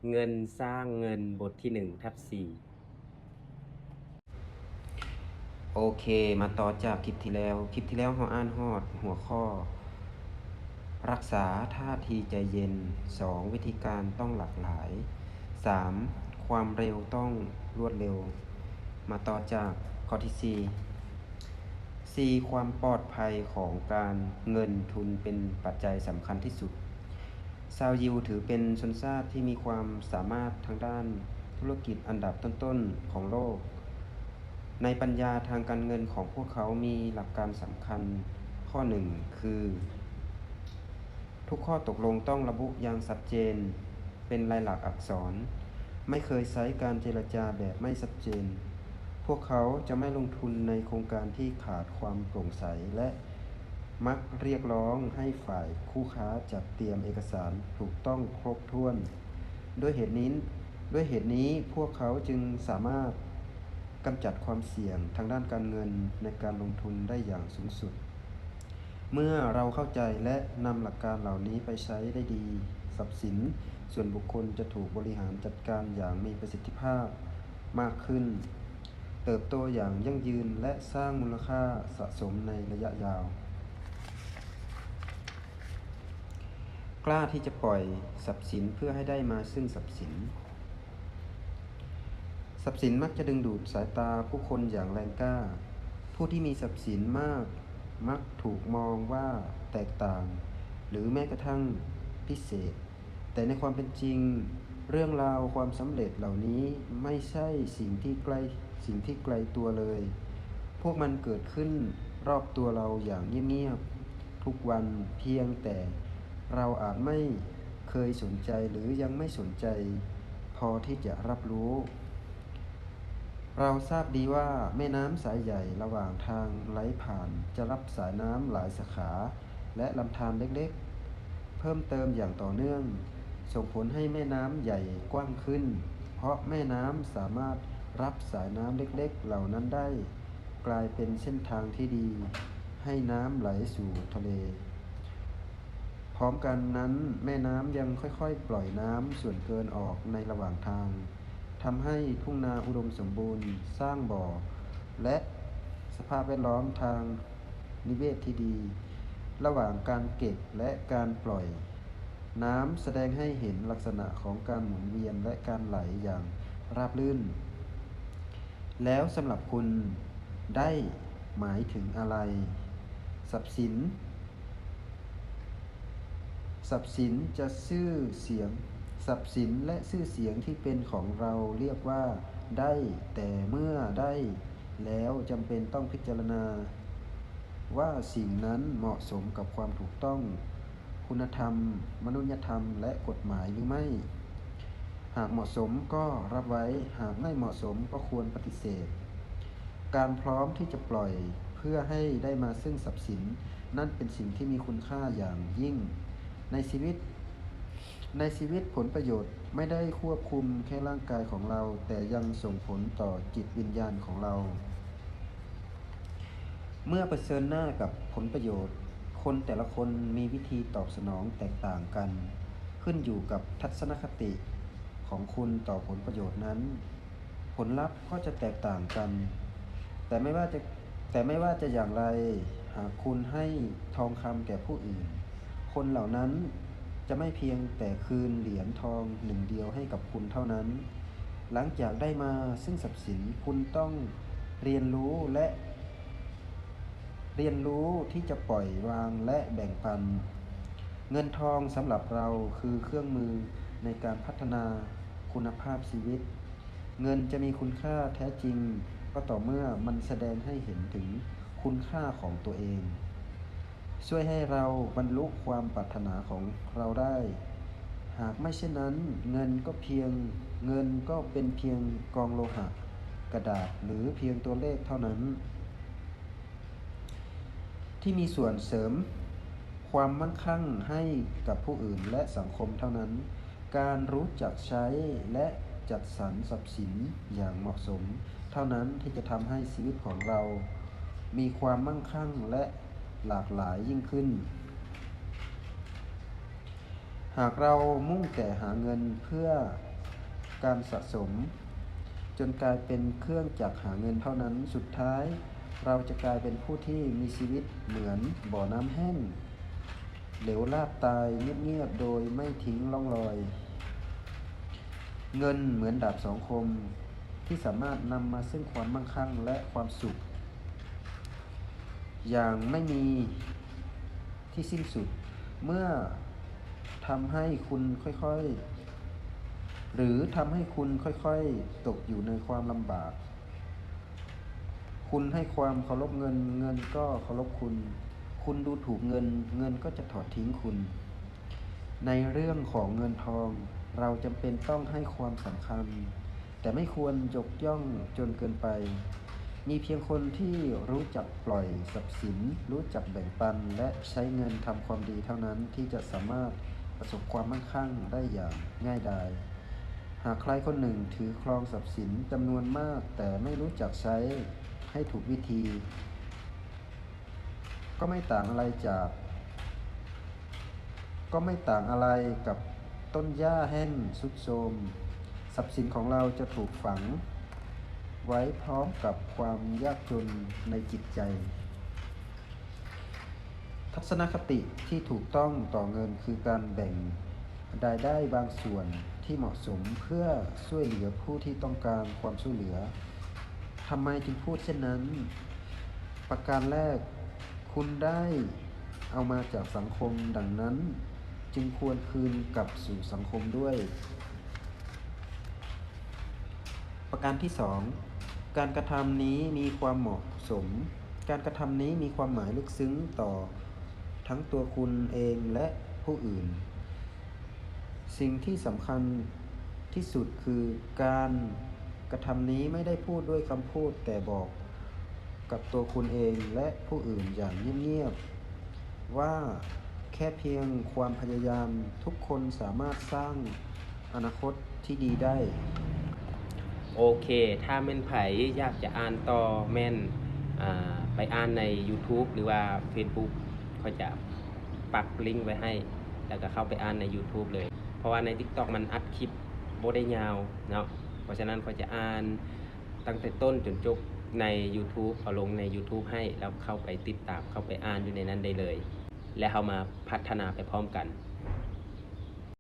เงินสร้างเงินบทที่1/4โอเคมาต่อจากคลิปที่แล้วเราอ่านฮอดหัวข้อรักษาท่าทีใจเย็น2วิธีการต้องหลากหลาย3ความเร็วต้องรวดเร็วมาต่อจากข้อที่4ความปลอดภัยของการเงินทุนเป็นปัจจัยสำคัญที่สุดชาวยิวถือเป็นชนชาติที่มีความสามารถทางด้านธุรกิจอันดับต้นๆของโลกในปัญญาทางการเงินของพวกเขามีหลักการสำคัญข้อหนึ่งคือทุกข้อตกลงต้องระบุอย่างชัดเจนเป็นลายลักษณ์อักษรไม่เคยใช้การเจรจาแบบไม่ชัดเจนพวกเขาจะไม่ลงทุนในโครงการที่ขาดความโปร่งใสและมักเรียกร้องให้ฝ่ายคู่ค้าจัดเตรียมเอกสารถูกต้องครบถ้วนด้วยเหตุนี้พวกเขาจึงสามารถกำจัดความเสี่ยงทางด้านการเงินในการลงทุนได้อย่างสูงสุดเมื่อเราเข้าใจและนำหลักการเหล่านี้ไปใช้ได้ดีทรัพย์สินส่วนบุคคลจะถูกบริหารจัดการอย่างมีประสิทธิภาพมากขึ้นเติบโตอย่างยั่งยืนและสร้างมูลค่าสะสมในระยะยาวกล้าที่จะปล่อยทรัพย์สินเพื่อให้ได้มาซึ่งทรัพย์สินมักจะดึงดูดสายตาผู้คนอย่างแรงกล้าผู้ที่มีทรัพย์สินมากมักถูกมองว่าแตกต่างหรือแม้กระทั่งพิเศษแต่ในความเป็นจริงเรื่องราวความสำเร็จเหล่านี้ไม่ใช่สิ่งที่ไกลตัวเลยพวกมันเกิดขึ้นรอบตัวเราอย่างเงียบๆทุกวันเพียงแต่เราอาจไม่เคยสนใจหรือยังไม่สนใจพอที่จะรับรู้เราทราบดีว่าแม่น้ำสายใหญ่ระหว่างทางไหลผ่านจะรับสายน้ำหลายสาขาและลำธารเล็กๆเพิ่มเติมอย่างต่อเนื่องส่งผลให้แม่น้ำใหญ่กว้างขึ้นเพราะแม่น้ำสามารถรับสายน้ำเล็กๆเหล่านั้นได้กลายเป็นเส้นทางที่ดีให้น้ำไหลสู่ทะเลพร้อมกันนั้นแม่น้ำยังค่อยๆปล่อยน้ำส่วนเกินออกในระหว่างทางทำให้ทุ่งนาอุดมสมบูรณ์สร้างบ่อและสภาพแวดล้อมทางนิเวศที่ดีระหว่างการเก็บและการปล่อยน้ำแสดงให้เห็นลักษณะของการหมุนเวียนและการไหลอย่างราบรื่นแล้วสำหรับคุณได้หมายถึงอะไรทรัพย์สินจะชื่อเสียงทรัพย์สินและชื่อเสียงที่เป็นของเราเรียกว่าได้แต่เมื่อได้แล้วจำเป็นต้องพิจารณาว่าสิ่งนั้นเหมาะสมกับความถูกต้องคุณธรรมมนุษยธรรมและกฎหมายหรือไม่หากเหมาะสมก็รับไว้หากไม่เหมาะสมก็ควรปฏิเสธการพร้อมที่จะปล่อยเพื่อให้ได้มาซึ่งทรัพย์สินนั่นเป็นสิ่งที่มีคุณค่าอย่างยิ่งในชีวิตผลประโยชน์ไม่ได้ควบคุมแค่ร่างกายของเราแต่ยังส่งผลต่อจิตวิญญาณของเราเมื่อเผชิญหน้ากับผลประโยชน์คนแต่ละคนมีวิธีตอบสนองแตกต่างกันขึ้นอยู่กับทัศนคติของคุณต่อผลประโยชน์นั้นผลลัพธ์ก็จะแตกต่างกันแต่ไม่ว่าจะอย่างไรหากคุณให้ทองคำแก่ผู้อื่นคนเหล่านั้นจะไม่เพียงแต่คืนเหรียญทองหนึ่งเดียวให้กับคุณเท่านั้นหลังจากได้มาซึ่งทรัพย์สินคุณต้องเรียนรู้ที่จะปล่อยวางและแบ่งปันเงินทองสำหรับเราคือเครื่องมือในการพัฒนาคุณภาพชีวิตเงินจะมีคุณค่าแท้จริงก็ต่อเมื่อมันแสดงให้เห็นถึงคุณค่าของตัวเองช่วยให้เราบรรลุความปรารถนาของเราได้หากไม่เช่นนั้นเงินก็เป็นเพียงกองโลหะกระดาษหรือเพียงตัวเลขเท่านั้นที่มีส่วนเสริมความมั่งคั่งให้กับผู้อื่นและสังคมเท่านั้นการรู้จักใช้และจัดสรรทรัพย์สินอย่างเหมาะสมเท่านั้นที่จะทำให้ชีวิตของเรามีความมั่งคั่งและหลากหลายยิ่งขึ้นหากเรามุ่งแต่หาเงินเพื่อ การสะสมจนกลายเป็นเครื่องจักรหาเงินเท่านั้นสุดท้ายเราจะกลายเป็นผู้ที่มีชีวิตเหมือนบ่อน้ำแห้งเหลวลาบตายเงียบๆโดยไม่ทิ้งร่องรอยเงินเหมือนดาบสองคมที่สามารถนำมาซึ่งความมั่งคั่งและความสุขอย่างไม่มีที่สิ้นสุดเมื่อทำให้คุณค่อยๆตกอยู่ในความลำบากคุณให้ความเคารพเงินเงินก็เคารพคุณคุณดูถูกเงินเงินก็จะถอดทิ้งคุณในเรื่องของเงินทองเราจำเป็นต้องให้ความสำคัญแต่ไม่ควรยกย่องจนเกินไปมีเพียงคนที่รู้จักปล่อยทรัพย์สินรู้จักแบ่งปันและใช้เงินทำความดีเท่านั้นที่จะสามารถประสบความมั่งคั่งได้อย่างง่ายดายหากใครคนหนึ่งถือครองทรัพย์สินจำนวนมากแต่ไม่รู้จักใช้ให้ถูกวิธีก็ไม่ต่างอะไรกับต้นหญ้าแห้งทรุดโทรมทรัพย์สินของเราจะถูกฝังไว้พร้อมกับความยากจนในจิตใจทัศนคติที่ถูกต้องต่อเงินคือการแบ่งรายได้บางส่วนที่เหมาะสมเพื่อช่วยเหลือผู้ที่ต้องการความช่วยเหลือทำไมจึงพูดเช่นนั้นประการแรกคุณได้เอามาจากสังคมดังนั้นจึงควรคืนกลับสู่สังคมด้วยประการที่2การกระทำนี้มีความเหมาะสมการกระทำนี้มีความหมายลึกซึ้งต่อทั้งตัวคุณเองและผู้อื่นสิ่งที่สำคัญที่สุดคือการกระทำนี้ไม่ได้พูดด้วยคำพูดแต่บอกกับตัวคุณเองและผู้อื่นอย่างเงียบๆว่าแค่เพียงความพยายามทุกคนสามารถสร้างอนาคตที่ดีได้โอเคถ้าแม่นไผอยากจะอ่านต่อแม่นไปอ่านใน YouTube หรือว่า Facebook เขาจะปักลิงก์ไว้ให้แล้วก็เข้าไปอ่านใน YouTube เลยเพราะว่าใน TikTok มันอัดคลิปบ่ได้ยาวเนาะเพราะฉะนั้นเขาจะอ่านตั้งแต่ต้นจนจบใน YouTube เอาลงใน YouTube ให้แล้วเข้าไปติดตามเข้าไปอ่านอยู่ในนั้นได้เลยและเอามาพัฒนาไปพร้อมกัน